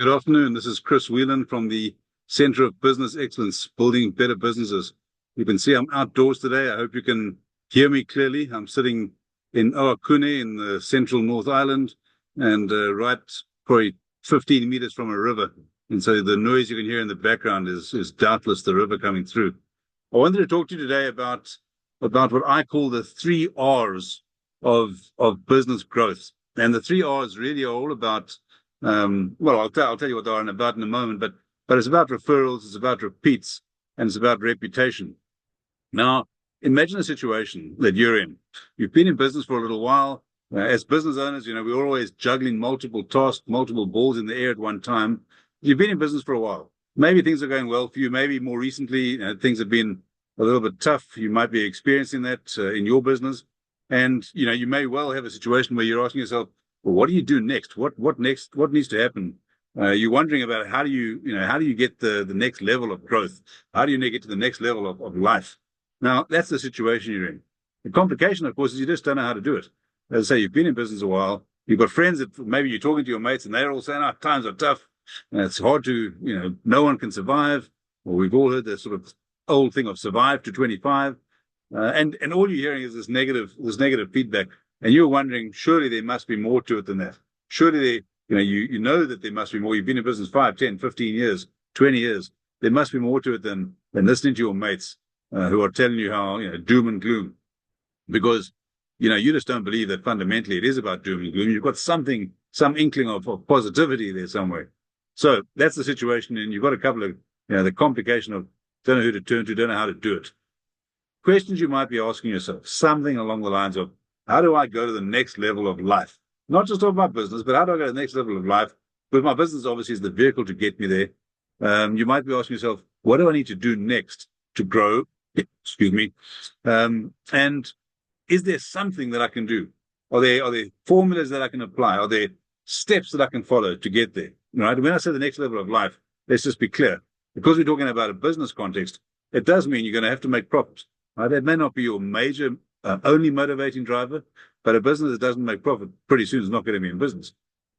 Good afternoon. This is Chris Whelan from the Center of Business Excellence, Building Better Businesses. You can see I'm outdoors today. I hope you can hear me clearly. I'm sitting in Oakune in the central North Island and right probably 15 meters from a river. And so the noise you can hear in the background is doubtless the river coming through. I wanted to talk to you today about what I call the 3 R's of business growth. And the 3 R's really are all about I'll tell you what they are about in a moment, but it's about referrals, it's about repeats, and it's about reputation. Now, imagine a situation that you're in. You've been in business for a little while. As business owners, we're always juggling multiple tasks, multiple balls in the air at one time. You've been in business for a while. Maybe things are going well for you. Maybe more recently, things have been a little bit tough. You might be experiencing that in your business. And, you may well have a situation where you're asking yourself, well, what do you do next? What next? What needs to happen? You're wondering about how do you get the next level of growth? How do you get to the next level of life? Now, that's the situation you're in. The complication, of course, is you just don't know how to do it. As I say, you've been in business a while. You've got friends that maybe you're talking to your mates and they're all saying, times are tough. It's hard to, no one can survive. Well, we've all heard the sort of old thing of survive to 25. And all you're hearing is this negative feedback. And you're wondering, surely there must be more to it than that. Surely you know that there must be more. You've been in business 5, 10, 15 years, 20 years. There must be more to it than listening to your mates who are telling you how, doom and gloom. Because, you just don't believe that fundamentally it is about doom and gloom. You've got some inkling of positivity there somewhere. So that's the situation. And you've got a couple of, the complication of don't know who to turn to, don't know how to do it. Questions you might be asking yourself, something along the lines of, how do I go to the next level of life? Not just of my business, but how do I go to the next level of life? Because my business obviously is the vehicle to get me there. You might be asking yourself, what do I need to do next to grow? Excuse me. And is there something that I can do? Are there formulas that I can apply? Are there steps that I can follow to get there? Right? When I say the next level of life, let's just be clear. Because we're talking about a business context, it does mean you're going to have to make profit. Right? That may not be your major only motivating driver, but a business that doesn't make profit pretty soon is not going to be in business.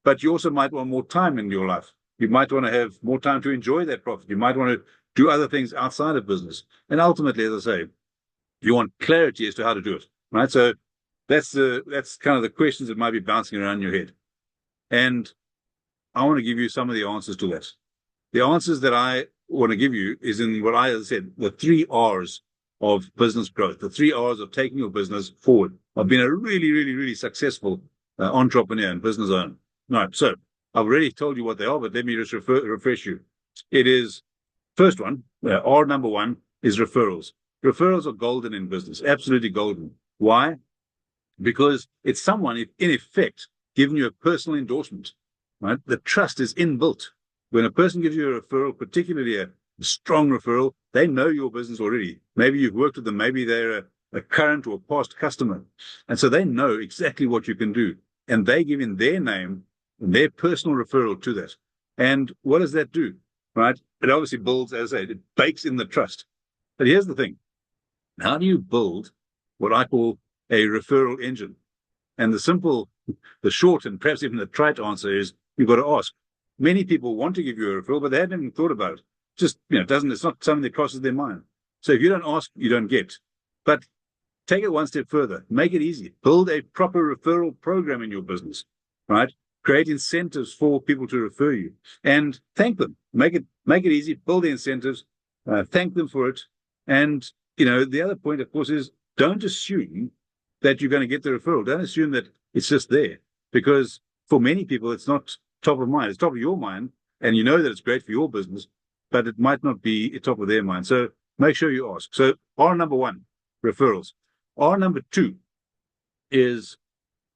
But you also might want more time in your life. You might want to have more time to enjoy that profit. You might want to do other things outside of business. And ultimately, as I say, you want clarity as to how to do it, right? So that's kind of the questions that might be bouncing around your head. And I want to give you some of the answers to that. The answers that I want to give you is in what I said, the 3 R's of business growth, the 3 R's of taking your business forward. I've been a really, really, really successful entrepreneur and business owner. All right, so I've already told you what they are, but let me just refresh you. It is, first one, R number 1 is referrals. Referrals are golden in business, absolutely golden. Why? Because it's someone, in effect, giving you a personal endorsement, right? The trust is inbuilt. When a person gives you a referral, particularly a strong referral, they know your business already. Maybe you've worked with them. Maybe they're a current or past customer. And so they know exactly what you can do. And they give in their name and their personal referral to that. And what does that do? Right? It obviously builds, as I say, it bakes in the trust. But here's the thing. How do you build what I call a referral engine? And the short and perhaps even the trite answer is you've got to ask. Many people want to give you a referral, but they haven't even thought about it. Just, it's not something that crosses their mind. So if you don't ask, you don't get. But take it one step further. Make it easy. Build a proper referral program in your business, right? Create incentives for people to refer you and thank them. Make it easy. Build the incentives. Thank them for it. And, the other point, of course, is don't assume that you're going to get the referral. Don't assume that it's just there, because for many people, it's not top of mind. It's top of your mind, and you know that it's great for your business, but it might not be top of their mind. So make sure you ask. So R number 1, referrals. R number 2 is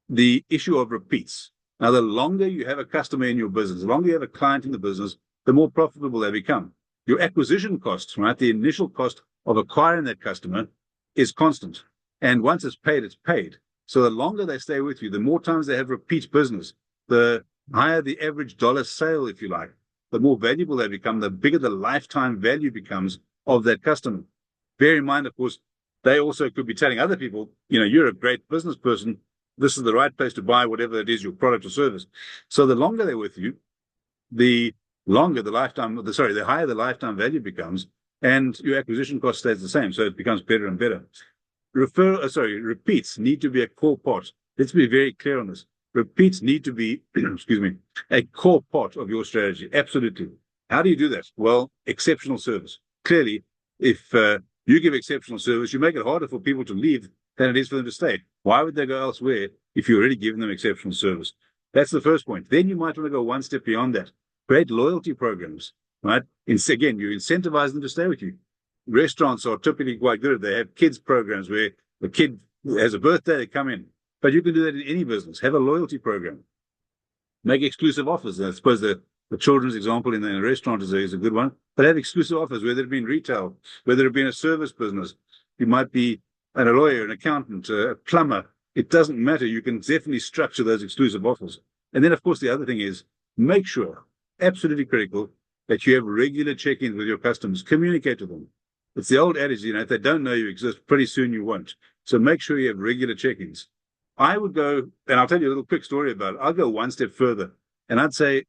the issue of repeats. Now, the longer you have a customer in your business, the longer you have a client in the business, the more profitable they become. Your acquisition costs, right, the initial cost of acquiring that customer is constant. And once it's paid, it's paid. So the longer they stay with you, the more times they have repeat business, the higher the average dollar sale, if you like, the more valuable they become, the bigger the lifetime value becomes of that customer. Bear in mind, of course, they also could be telling other people, you're a great business person. This is the right place to buy whatever it is, your product or service. So the longer they're with you, the the higher the lifetime value becomes, and your acquisition cost stays the same. So it becomes better and better. Repeats need to be a core part. Let's be very clear on this. Repeats need to be, excuse me, a core part of your strategy. Absolutely. How do you do that? Well, exceptional service. Clearly, if you give exceptional service, you make it harder for people to leave than it is for them to stay. Why would they go elsewhere if you're already giving them exceptional service? That's the first point. Then you might want to go one step beyond that. Create loyalty programs, right? Again, you incentivize them to stay with you. Restaurants are typically quite good. They have kids programs where the kid has a birthday, they come in. But you can do that in any business. Have a loyalty program. Make exclusive offers. I suppose the children's example in the restaurant is a good one. But have exclusive offers, whether it be in retail, whether it be in a service business. You might be a lawyer, an accountant, a plumber. It doesn't matter. You can definitely structure those exclusive offers. And then, of course, the other thing is make sure, absolutely critical, that you have regular check-ins with your customers. Communicate with them. It's the old adage, if they don't know you exist, pretty soon you won't. So make sure you have regular check-ins. I would go, and I'll tell you a little quick story about it. I'll go one step further, and I'd say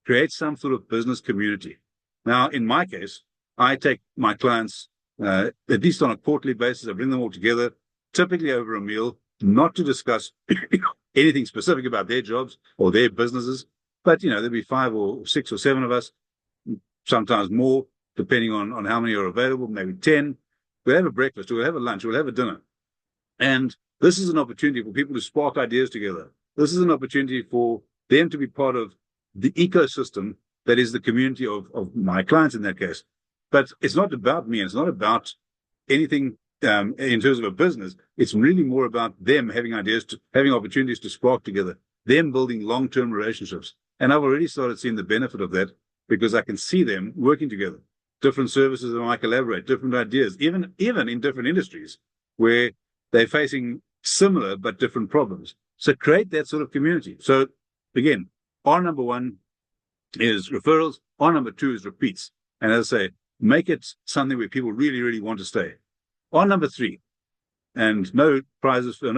create some sort of business community. Now, in my case, I take my clients, at least on a quarterly basis, I bring them all together, typically over a meal, not to discuss anything specific about their jobs or their businesses, but, there'll be 5 or 6 or 7 of us, sometimes more, depending on how many are available, maybe 10. We'll have a breakfast, we'll have a lunch, we'll have a dinner. And this is an opportunity for people to spark ideas together. This is an opportunity for them to be part of the ecosystem that is the community of my clients in that case. But it's not about me, and it's not about anything in terms of a business. It's really more about them having ideas, having opportunities to spark together, them building long-term relationships. And I've already started seeing the benefit of that because I can see them working together. Different services that might collaborate, different ideas, even in different industries where they're facing similar but different problems. So create that sort of community. So again, R number 1 is referrals. R number 2 is repeats. And as I say, make it something where people really, really want to stay. R number 3, and no prizes for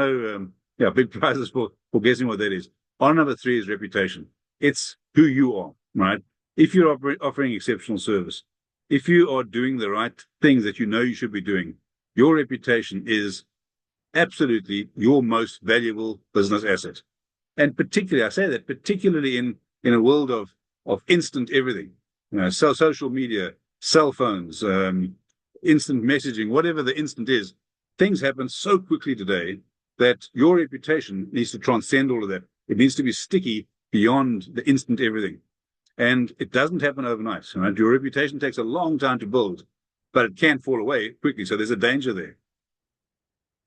big prizes for guessing what that is. R number 3 is reputation. It's who you are, right? If you're offering exceptional service, if you are doing the right things that you should be doing, your reputation is absolutely your most valuable business asset. And particularly, I say that particularly in a world of instant everything, social media, cell phones, instant messaging, whatever the instant is, things happen so quickly today that your reputation needs to transcend all of that. It needs to be sticky beyond the instant everything. And it doesn't happen overnight. Right? Your reputation takes a long time to build, but it can fall away quickly. So there's a danger there.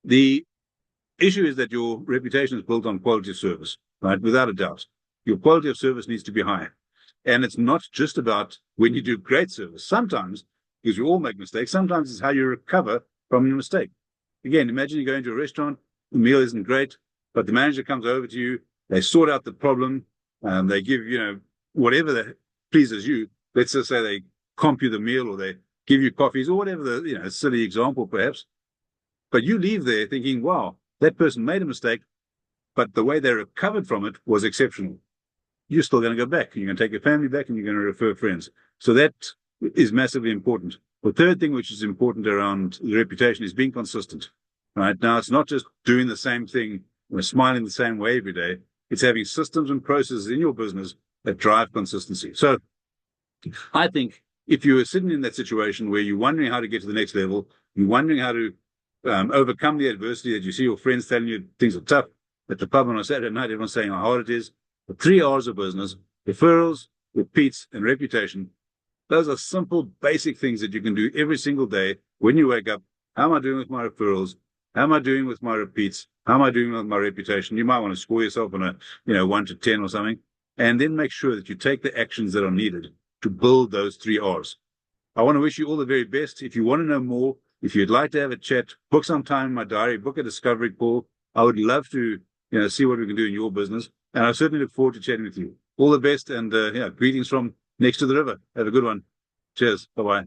The issue is that your reputation is built on quality of service, right? Without a doubt. Your quality of service needs to be high. And it's not just about when you do great service. Sometimes, because we all make mistakes, sometimes it's how you recover from your mistake. Again, imagine you go into a restaurant, the meal isn't great, but the manager comes over to you, they sort out the problem, they give, whatever that pleases you. Let's just say they comp you the meal or they give you coffees or whatever the, silly example perhaps. But you leave there thinking, wow, that person made a mistake, but the way they recovered from it was exceptional. You're still going to go back. You're going to take your family back and you're going to refer friends. So that is massively important. The third thing which is important around the reputation is being consistent. Right now, it's not just doing the same thing or smiling the same way every day. It's having systems and processes in your business that drive consistency. So I think if you are sitting in that situation where you're wondering how to get to the next level, you're wondering how to overcome the adversity that you see your friends telling you things are tough at the pub on a Saturday night, everyone's saying how hard it is. The 3 R's of business, referrals, repeats, and reputation. Those are simple, basic things that you can do every single day when you wake up. How am I doing with my referrals? How am I doing with my repeats? How am I doing with my reputation? You might want to score yourself on a 1 to 10 or something, and then make sure that you take the actions that are needed to build those 3 R's. I want to wish you all the very best. If you want to know more, if you'd like to have a chat, book some time in my diary, book a discovery call. I would love to, see what we can do in your business. And I certainly look forward to chatting with you. All the best and greetings from next to the river. Have a good one. Cheers. Bye-bye.